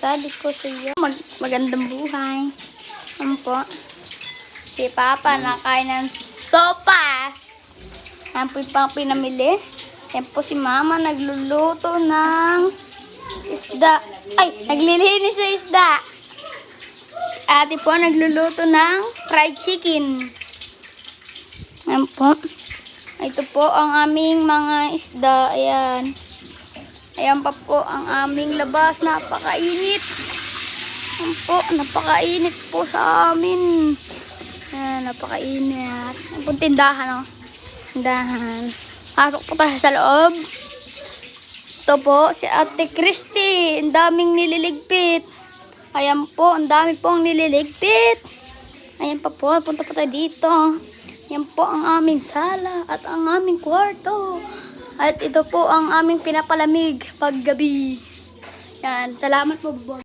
sabi ko sa iyo, magandang buhay. Ano po? Si Papa nakain ng sopas. Yan po yung pinamili. Yan po si Mama nagluluto ng isda. Ay, naglilinis sa isda. Si Ate po nagluluto ng fried chicken. Yan po. Ito po ang aming mga isda. Ayan. Ayan pa po ang aming labas. Napakainit. Ayan po. Napakainit po sa amin. Ayan. Napakainit. Ayan po tindahan. Oh. Tindahan. Pasok po tayo sa loob. Ito po si Ate Christy. Ang daming nililigpit. Ayan po. Ang dami pong nililigpit. Ayan pa po. Punta po tayo dito. Yan po ang aming sala at ang aming kwarto. At ito po ang aming pinapalamig paggabi. Yan, salamat po.